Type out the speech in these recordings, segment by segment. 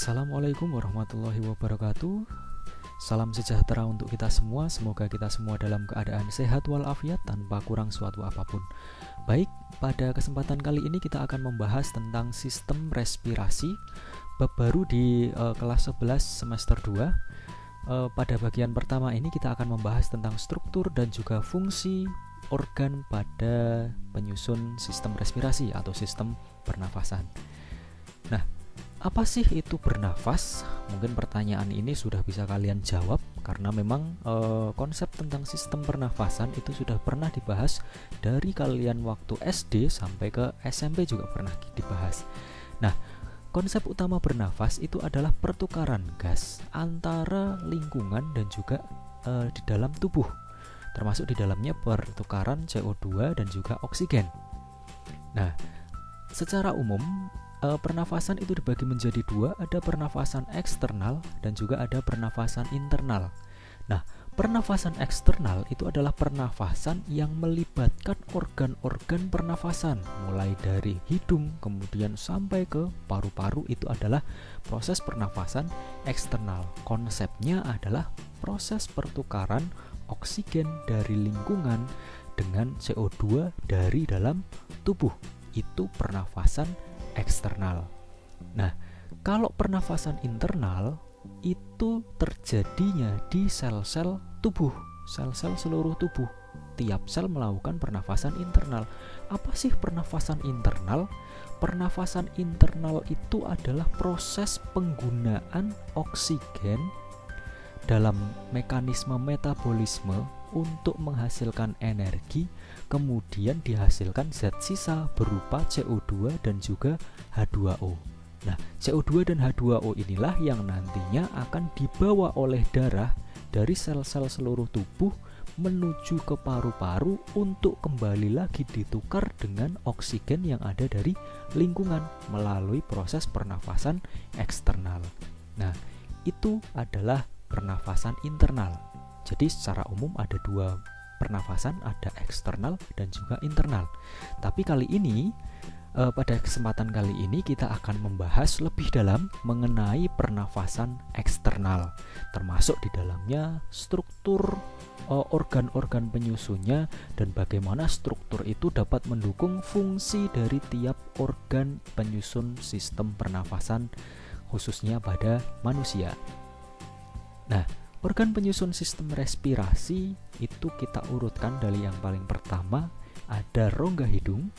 Assalamualaikum warahmatullahi wabarakatuh. Salam sejahtera untuk kita semua. Semoga kita semua dalam keadaan sehat walafiat tanpa kurang suatu apapun. Baik, pada kesempatan kali ini kita akan membahas tentang sistem respirasi, bab baru di kelas 11 semester 2. Pada bagian pertama ini kita akan membahas tentang struktur dan juga fungsi organ pada penyusun sistem respirasi atau sistem pernafasan. Nah, apa sih itu bernafas? Mungkin pertanyaan ini sudah bisa kalian jawab karena memang konsep tentang sistem pernafasan itu sudah pernah dibahas dari kalian waktu SD sampai ke SMP juga pernah dibahas. Nah, konsep utama bernafas itu adalah pertukaran gas antara lingkungan dan juga di dalam tubuh, termasuk di dalamnya pertukaran CO2 dan juga oksigen. Nah, secara umum pernafasan itu dibagi menjadi dua, ada pernafasan eksternal dan juga ada pernafasan internal. Nah, pernafasan eksternal itu adalah pernafasan yang melibatkan organ-organ pernafasan, mulai dari hidung kemudian sampai ke paru-paru. Itu adalah proses pernafasan eksternal. Konsepnya adalah proses pertukaran oksigen dari lingkungan dengan CO2 dari dalam tubuh. Itu pernafasan eksternal. Nah, kalau pernafasan internal itu terjadinya di sel-sel tubuh, sel-sel seluruh tubuh. Tiap sel melakukan pernafasan internal. Apa sih pernafasan internal? Pernafasan internal itu adalah proses penggunaan oksigen dalam mekanisme metabolisme untuk menghasilkan energi, kemudian dihasilkan zat sisa berupa CO2 dan juga H2O. Nah, CO2 dan H2O inilah yang nantinya akan dibawa oleh darah dari sel-sel seluruh tubuh menuju ke paru-paru untuk kembali lagi ditukar dengan oksigen yang ada dari lingkungan melalui proses pernafasan eksternal. Nah, itu adalah pernafasan internal. Jadi secara umum ada dua pernafasan, ada eksternal dan juga internal. Tapi kali ini pada kesempatan kali ini kita akan membahas lebih dalam mengenai pernafasan eksternal, termasuk di dalamnya struktur organ-organ penyusunnya dan bagaimana struktur itu dapat mendukung fungsi dari tiap organ penyusun sistem pernafasan khususnya pada manusia. Nah, organ penyusun sistem respirasi itu kita urutkan dari yang paling pertama, ada rongga hidung.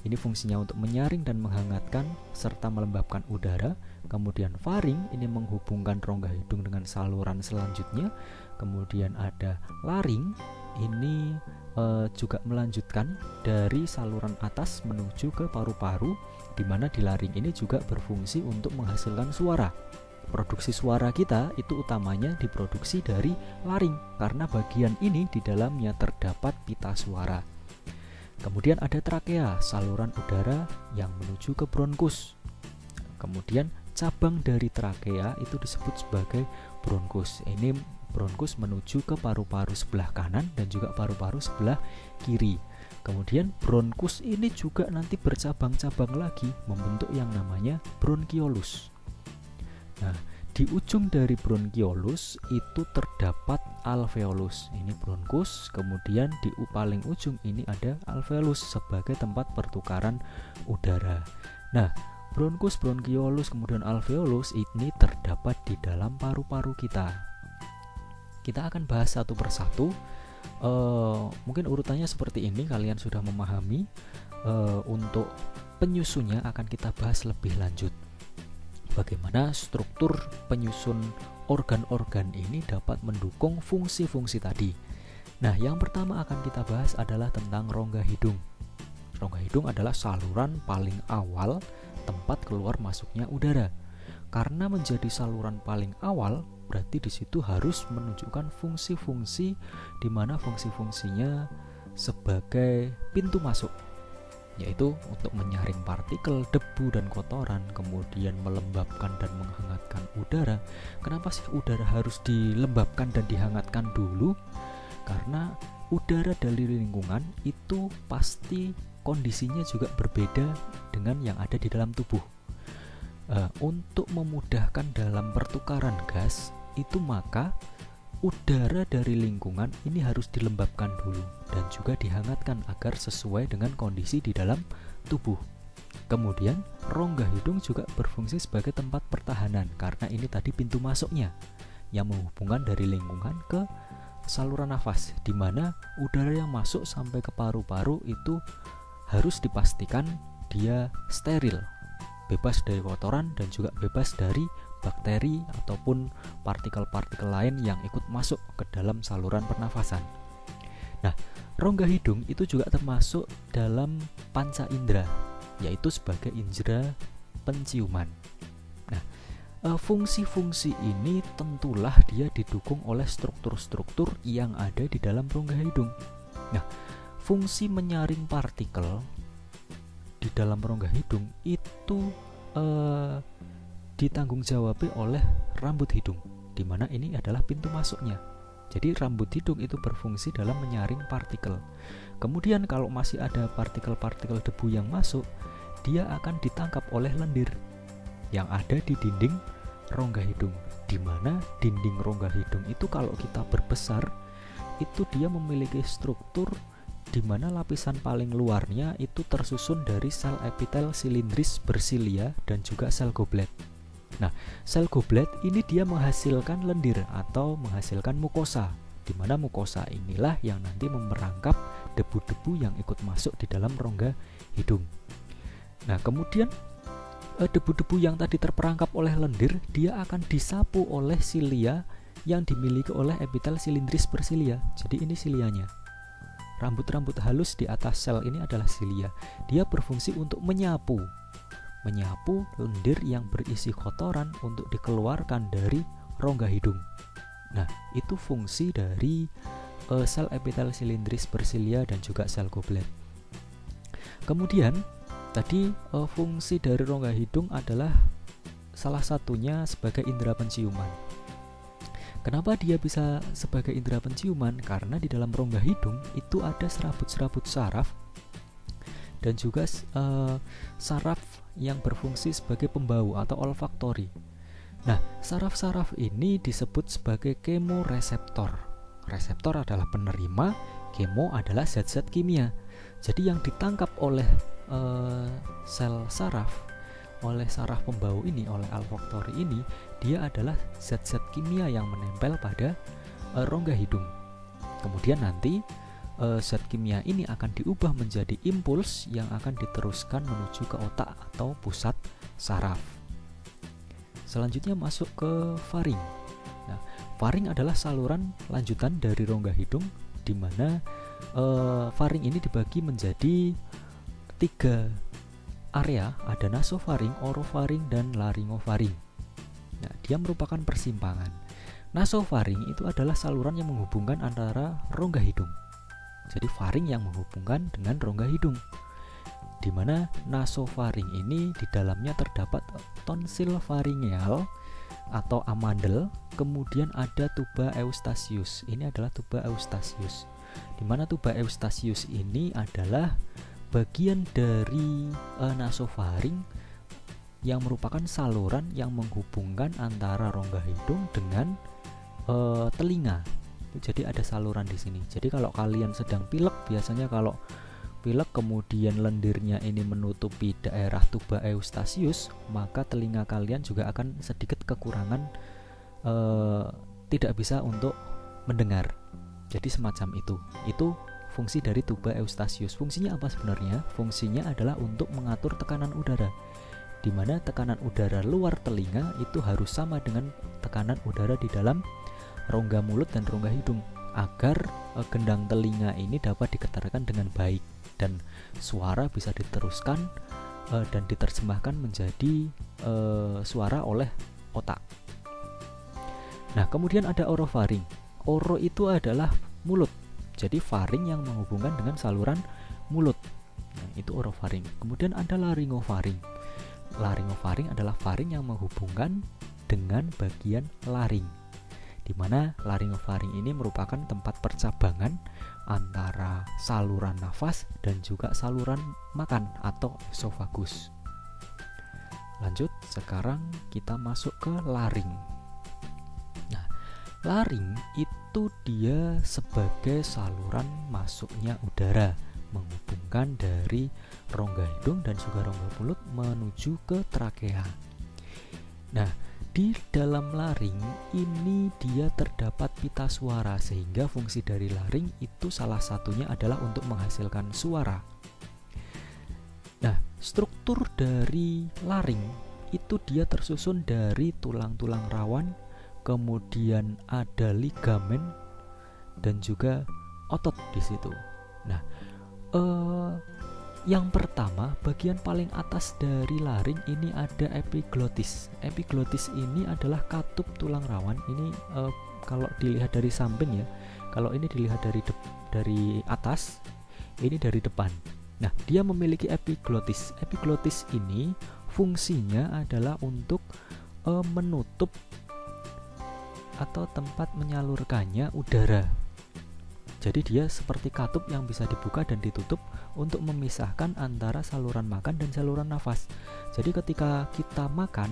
Ini fungsinya untuk menyaring dan menghangatkan serta melembabkan udara. Kemudian faring, ini menghubungkan rongga hidung dengan saluran selanjutnya. Kemudian ada laring, ini juga melanjutkan dari saluran atas menuju ke paru-paru, di mana di laring ini juga berfungsi untuk menghasilkan suara. Produksi suara kita itu utamanya diproduksi dari laring karena bagian ini di dalamnya terdapat pita suara. Kemudian ada trakea, saluran udara yang menuju ke bronkus. Kemudian cabang dari trakea itu disebut sebagai bronkus. Ini bronkus menuju ke paru-paru sebelah kanan dan juga paru-paru sebelah kiri. Kemudian bronkus ini juga nanti bercabang-cabang lagi membentuk yang namanya bronkiolus. Nah, di ujung dari bronkiolus itu terdapat alveolus. Ini bronkus, kemudian di paling ujung ini ada alveolus sebagai tempat pertukaran udara. Nah, bronkus, bronkiolus, kemudian alveolus ini terdapat di dalam paru-paru kita. Kita akan bahas satu persatu. Mungkin urutannya seperti ini, kalian sudah memahami. Untuk penyusunnya akan kita bahas lebih lanjut. Bagaimana struktur penyusun organ-organ ini dapat mendukung fungsi-fungsi tadi. Nah, yang pertama akan kita bahas adalah tentang rongga hidung. Rongga hidung adalah saluran paling awal tempat keluar masuknya udara. Karena menjadi saluran paling awal, berarti di situ harus menunjukkan fungsi-fungsi di mana fungsi-fungsinya sebagai pintu masuk, yaitu untuk menyaring partikel, debu, dan kotoran, kemudian melembabkan dan menghangatkan udara. Kenapa sih udara harus dilembabkan dan dihangatkan dulu? Karena udara dari lingkungan itu pasti kondisinya juga berbeda dengan yang ada di dalam tubuh. Untuk memudahkan dalam pertukaran gas itu, maka udara dari lingkungan ini harus dilembabkan dulu dan juga dihangatkan agar sesuai dengan kondisi di dalam tubuh. Kemudian rongga hidung juga berfungsi sebagai tempat pertahanan karena ini tadi pintu masuknya yang menghubungkan dari lingkungan ke saluran nafas, di mana udara yang masuk sampai ke paru-paru itu harus dipastikan dia steril, bebas dari kotoran dan juga bebas dari bakteri ataupun partikel-partikel lain yang ikut masuk ke dalam saluran pernafasan. Nah, rongga hidung itu juga termasuk dalam panca indera, yaitu sebagai indera penciuman. Nah, fungsi-fungsi ini tentulah dia didukung oleh struktur-struktur yang ada di dalam rongga hidung. Nah, fungsi menyaring partikel di dalam rongga hidung itu ditanggung jawabi oleh rambut hidung, di mana ini adalah pintu masuknya. Jadi rambut hidung itu berfungsi dalam menyaring partikel. Kemudian kalau masih ada partikel-partikel debu yang masuk, dia akan ditangkap oleh lendir yang ada di dinding rongga hidung, di mana dinding rongga hidung itu kalau kita berbesar, itu dia memiliki struktur di mana lapisan paling luarnya itu tersusun dari sel epitel silindris bersilia dan juga sel goblet. Nah, sel goblet ini dia menghasilkan lendir atau menghasilkan mukosa, di mana mukosa inilah yang nanti memerangkap debu-debu yang ikut masuk di dalam rongga hidung. Nah, kemudian debu-debu yang tadi terperangkap oleh lendir, dia akan disapu oleh silia yang dimiliki oleh epitel silindris bersilia. Jadi ini silianya. Rambut-rambut halus di atas sel ini adalah silia. Dia berfungsi untuk menyapu lendir yang berisi kotoran untuk dikeluarkan dari rongga hidung. Nah, itu fungsi dari sel epitel silindris bersilia dan juga sel goblet. Kemudian tadi fungsi dari rongga hidung adalah salah satunya sebagai indera penciuman. Kenapa dia bisa sebagai indera penciuman? Karena di dalam rongga hidung itu ada serabut-serabut saraf dan juga saraf yang berfungsi sebagai pembau atau olfaktori. Nah, saraf-saraf ini disebut sebagai kemoreseptor. Reseptor adalah penerima, kemo adalah zat-zat kimia. Jadi yang ditangkap oleh sel saraf, oleh saraf pembau ini, oleh olfaktori ini, dia adalah zat-zat kimia yang menempel pada rongga hidung. Kemudian nanti zat kimia ini akan diubah menjadi impuls yang akan diteruskan menuju ke otak atau pusat saraf. Selanjutnya masuk ke faring. Nah, faring adalah saluran lanjutan dari rongga hidung, di mana faring ini dibagi menjadi 3 area, ada nasofaring, orofaring, dan laryngofaring. Nah, dia merupakan persimpangan. Nasofaring itu adalah saluran yang menghubungkan antara rongga hidung. Jadi faring yang menghubungkan dengan rongga hidung, di mana nasofaring ini di dalamnya terdapat tonsil faringeal atau amandel, kemudian ada tuba Eustachius. Ini adalah tuba Eustachius, di mana tuba Eustachius ini adalah bagian dari nasofaring yang merupakan saluran yang menghubungkan antara rongga hidung dengan telinga. Jadi ada saluran di sini. Jadi kalau kalian sedang pilek, biasanya kalau pilek kemudian lendirnya ini menutupi daerah tuba Eustachius, maka telinga kalian juga akan sedikit kekurangan, tidak bisa untuk mendengar. Jadi semacam itu. Itu fungsi dari tuba Eustachius. Fungsinya apa sebenarnya? Fungsinya adalah untuk mengatur tekanan udara, di mana tekanan udara luar telinga itu harus sama dengan tekanan udara di dalam rongga mulut dan rongga hidung, agar gendang telinga ini dapat diketarkan dengan baik dan suara bisa diteruskan dan diterjemahkan menjadi suara oleh otak. Nah, kemudian ada orofaring. Oro itu adalah mulut. Jadi faring yang menghubungkan dengan saluran mulut. Nah, itu orofaring. Kemudian ada laryngofaring. Laryngofaring adalah faring yang menghubungkan dengan bagian laring, di mana laryngofaring ini merupakan tempat percabangan antara saluran nafas dan juga saluran makan atau esofagus. Lanjut, sekarang kita masuk ke laring. Nah, laring itu dia sebagai saluran masuknya udara, menghubungkan dari rongga hidung dan juga rongga mulut menuju ke trakea. Nah, di dalam laring ini dia terdapat pita suara, sehingga fungsi dari laring itu salah satunya adalah untuk menghasilkan suara. Nah, struktur dari laring itu dia tersusun dari tulang-tulang rawan, kemudian ada ligamen dan juga otot di situ. Nah, yang pertama, bagian paling atas dari laring ini ada epiglotis. Epiglotis ini adalah katup tulang rawan. Ini kalau dilihat dari samping ya. Kalau ini dilihat dari atas, ini dari depan. Nah, dia memiliki epiglotis. Epiglotis ini fungsinya adalah untuk menutup atau tempat menyalurkannya udara. Jadi dia seperti katup yang bisa dibuka dan ditutup untuk memisahkan antara saluran makan dan saluran nafas. Jadi ketika kita makan,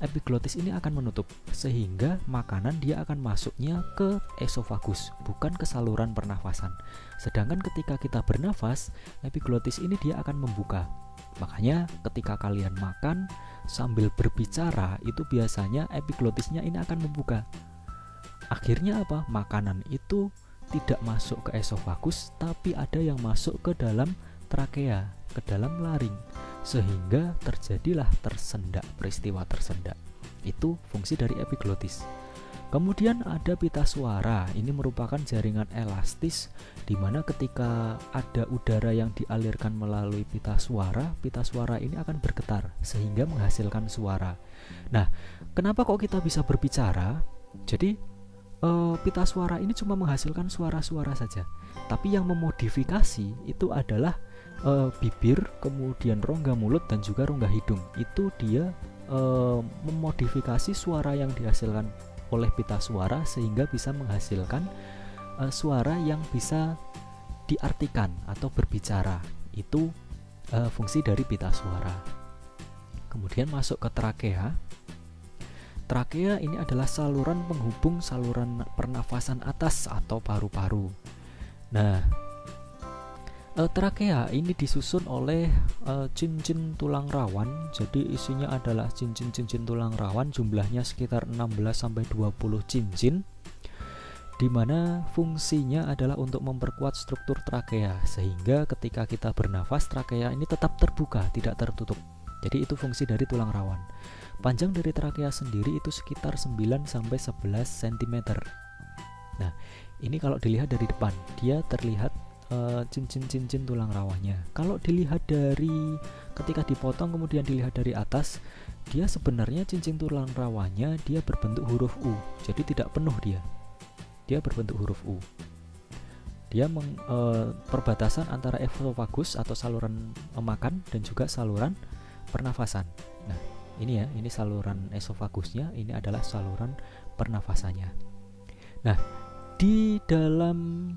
epiglotis ini akan menutup, sehingga makanan dia akan masuknya ke esofagus, bukan ke saluran pernafasan. Sedangkan ketika kita bernafas, epiglotis ini dia akan membuka. Makanya ketika kalian makan sambil berbicara, itu biasanya epiglotisnya ini akan membuka. Akhirnya apa? Makanan itu tidak masuk ke esofagus, tapi ada yang masuk ke dalam trakea, ke dalam laring, sehingga terjadilah tersendak, peristiwa tersendak. Itu fungsi dari epiglotis. Kemudian ada pita suara. Ini merupakan jaringan elastis di mana ketika ada udara yang dialirkan melalui pita suara ini akan bergetar sehingga menghasilkan suara. Nah, kenapa kok kita bisa berbicara? Jadi pita suara ini cuma menghasilkan suara-suara saja, tapi yang memodifikasi itu adalah bibir, kemudian rongga mulut dan juga rongga hidung. Itu dia memodifikasi suara yang dihasilkan oleh pita suara sehingga bisa menghasilkan suara yang bisa diartikan atau berbicara. Itu fungsi dari pita suara. Kemudian masuk ke trakea. Trakea ini adalah saluran penghubung saluran pernafasan atas atau paru-paru. Nah, trakea ini disusun oleh cincin tulang rawan. Jadi isinya adalah cincin-cincin tulang rawan, jumlahnya sekitar 16-20 cincin, di mana fungsinya adalah untuk memperkuat struktur trakea, sehingga ketika kita bernafas, trakea ini tetap terbuka, tidak tertutup. Jadi itu fungsi dari tulang rawan. Panjang dari trakea sendiri itu sekitar 9-11 cm. Nah, ini kalau dilihat dari depan, dia terlihat cincin-cincin tulang rawannya. Kalau dilihat dari ketika dipotong kemudian dilihat dari atas, dia sebenarnya cincin tulang rawannya dia berbentuk huruf U. Jadi tidak penuh dia. Dia berbentuk huruf U. Dia perbatasan antara esofagus atau saluran makan dan juga saluran pernafasan. Nah, ini ya, ini saluran esofagusnya, ini adalah saluran pernafasannya. Nah, di dalam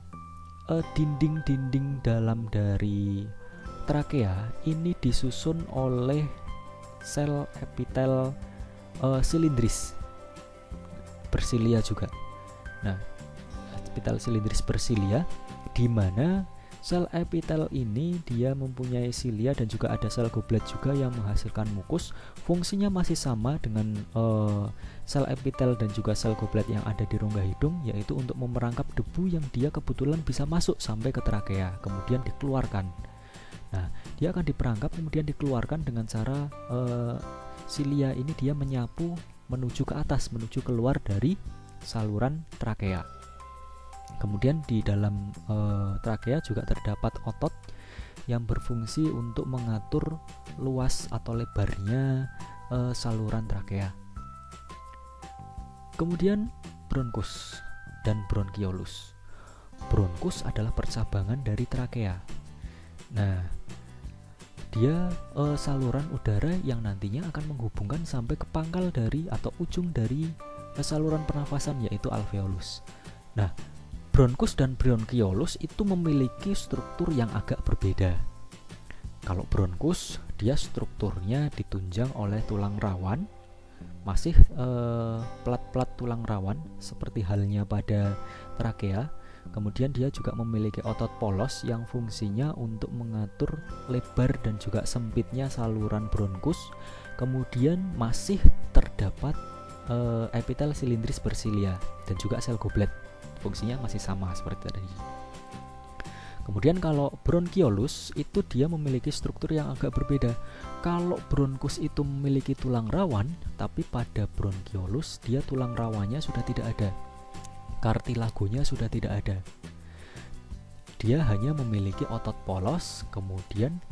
dinding-dinding dalam dari trakea ini disusun oleh sel epitel silindris bersilia juga. Nah, epitel silindris bersilia, di mana sel epitel ini dia mempunyai silia dan juga ada sel goblet juga yang menghasilkan mukus. Fungsinya masih sama dengan sel epitel dan juga sel goblet yang ada di rongga hidung, yaitu untuk memerangkap debu yang dia kebetulan bisa masuk sampai ke trakea, kemudian dikeluarkan. Nah, dia akan diperangkap kemudian dikeluarkan dengan cara silia ini dia menyapu menuju ke atas, menuju keluar dari saluran trakea. Kemudian di dalam trakea juga terdapat otot yang berfungsi untuk mengatur luas atau lebarnya saluran trakea. Kemudian bronkus dan bronkiolus. Bronkus adalah percabangan dari trakea. Nah, dia saluran udara yang nantinya akan menghubungkan sampai ke pangkal dari atau ujung dari saluran pernafasan, yaitu alveolus. Nah, bronkus dan bronkiolus itu memiliki struktur yang agak berbeda. Kalau bronkus dia strukturnya ditunjang oleh tulang rawan, masih plat-plat tulang rawan seperti halnya pada trakea. Kemudian dia juga memiliki otot polos yang fungsinya untuk mengatur lebar dan juga sempitnya saluran bronkus. Kemudian masih terdapat epitel silindris bersilia dan juga sel goblet, fungsinya masih sama seperti tadi. Kemudian kalau bronkiolus itu dia memiliki struktur yang agak berbeda. Kalau bronkus itu memiliki tulang rawan, tapi pada bronkiolus dia tulang rawannya sudah tidak ada, kartilagonya sudah tidak ada. Dia hanya memiliki otot polos, kemudian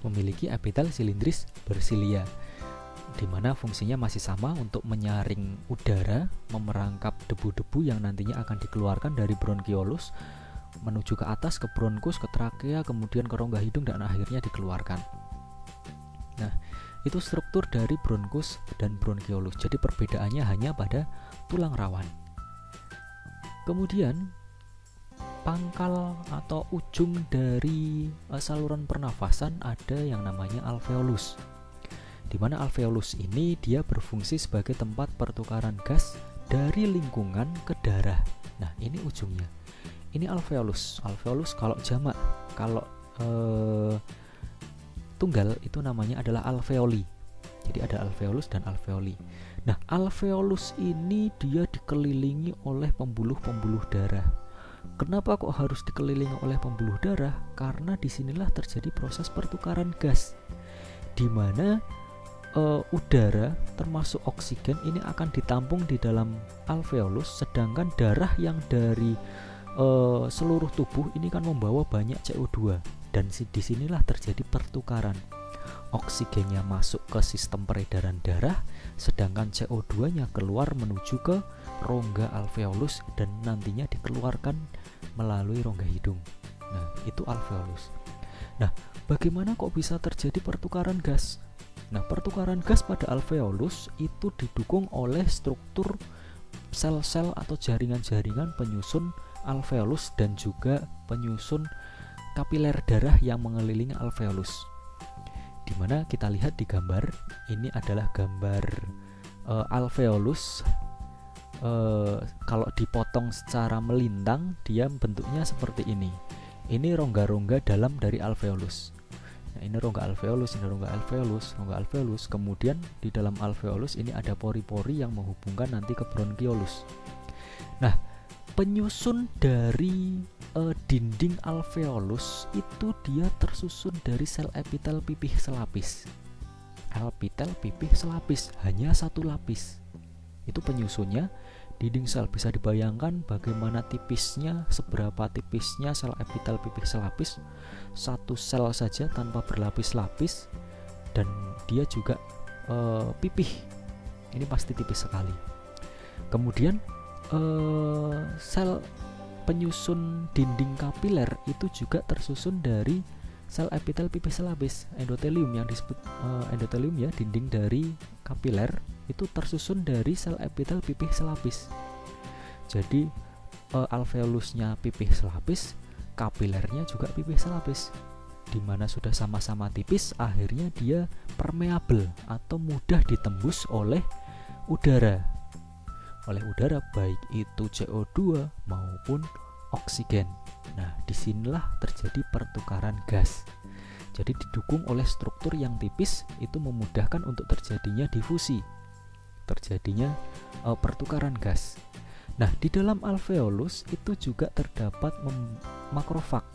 memiliki epitel silindris bersilia, di mana fungsinya masih sama untuk menyaring udara, memerangkap debu-debu yang nantinya akan dikeluarkan dari bronkiolus menuju ke atas, ke bronkus, ke trakea, kemudian ke rongga hidung, dan akhirnya dikeluarkan. Nah, itu struktur dari bronkus dan bronkiolus. Jadi perbedaannya hanya pada tulang rawan. Kemudian pangkal atau ujung dari saluran pernafasan ada yang namanya alveolus, di mana alveolus ini dia berfungsi sebagai tempat pertukaran gas dari lingkungan ke darah. Nah, ini ujungnya. Ini alveolus. Alveolus kalau jamak, kalau tunggal itu namanya adalah alveoli. Jadi ada alveolus dan alveoli. Nah, alveolus ini dia dikelilingi oleh pembuluh-pembuluh darah. Kenapa kok harus dikelilingi oleh pembuluh darah? Karena disinilah terjadi proses pertukaran gas, di mana udara termasuk oksigen ini akan ditampung di dalam alveolus, sedangkan darah yang dari seluruh tubuh ini kan membawa banyak CO2, dan disinilah terjadi pertukaran. Oksigennya masuk ke sistem peredaran darah, sedangkan CO2-nya keluar menuju ke rongga alveolus dan nantinya dikeluarkan melalui rongga hidung. Nah, itu alveolus. Nah, bagaimana kok bisa terjadi pertukaran gas? Nah, pertukaran gas pada alveolus itu didukung oleh struktur sel-sel atau jaringan-jaringan penyusun alveolus dan juga penyusun kapiler darah yang mengelilingi alveolus. Dimana kita lihat di gambar ini adalah gambar alveolus. Kalau dipotong secara melintang dia bentuknya seperti ini. Ini rongga-rongga dalam dari alveolus. Nah, ini rongga alveolus, ini rongga alveolus, rongga alveolus. Kemudian di dalam alveolus ini ada pori-pori yang menghubungkan nanti ke bronkiolus. Nah, penyusun dari dinding alveolus itu dia tersusun dari sel epitel pipih selapis. Epitel pipih selapis hanya satu lapis. Itu penyusunnya. Dinding sel bisa dibayangkan bagaimana tipisnya, seberapa tipisnya sel epitel pipih selapis. Satu sel saja tanpa berlapis-lapis, dan dia juga pipih. Ini pasti tipis sekali. Kemudian sel penyusun dinding kapiler itu juga tersusun dari sel epitel pipih selapis, endotelium yang disebut endotelium ya, dinding dari kapiler itu tersusun dari sel epitel pipih selapis. Jadi alveolusnya pipih selapis, kapilernya juga pipih selapis. Di mana sudah sama-sama tipis, akhirnya dia permeabel atau mudah ditembus oleh udara. Oleh udara baik itu CO2 maupun oksigen. Nah, disinilah terjadi pertukaran gas. Jadi didukung oleh struktur yang tipis itu memudahkan untuk terjadinya difusi, terjadinya pertukaran gas. Nah, di dalam alveolus itu juga terdapat makrofag.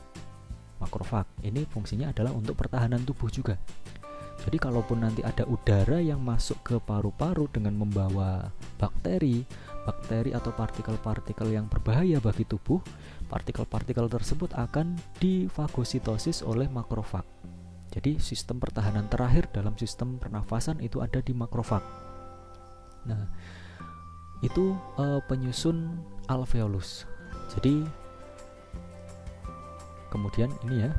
Makrofag ini fungsinya adalah untuk pertahanan tubuh juga. Jadi kalaupun nanti ada udara yang masuk ke paru-paru dengan membawa bakteri atau partikel-partikel yang berbahaya bagi tubuh, partikel-partikel tersebut akan difagositosis oleh makrofag. Jadi sistem pertahanan terakhir dalam sistem pernafasan itu ada di makrofag. Nah, itu penyusun alveolus. Jadi kemudian ini ya,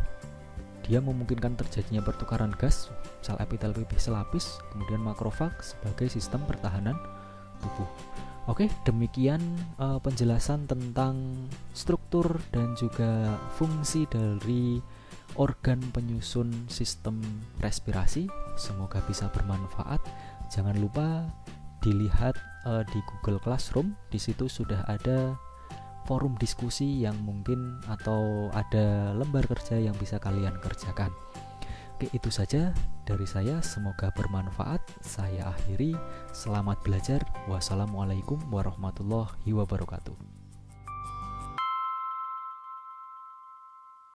dia memungkinkan terjadinya pertukaran gas sel epitel pipih selapis, kemudian makrofag sebagai sistem pertahanan tubuh. Oke, demikian penjelasan tentang struktur dan juga fungsi dari organ penyusun sistem respirasi. Semoga bisa bermanfaat. Jangan lupa dilihat di Google Classroom. Di situ sudah ada forum diskusi yang mungkin atau ada lembar kerja yang bisa kalian kerjakan. Oke, itu saja dari saya. Semoga bermanfaat. Saya akhiri. Selamat belajar. Wassalamualaikum warahmatullahi wabarakatuh.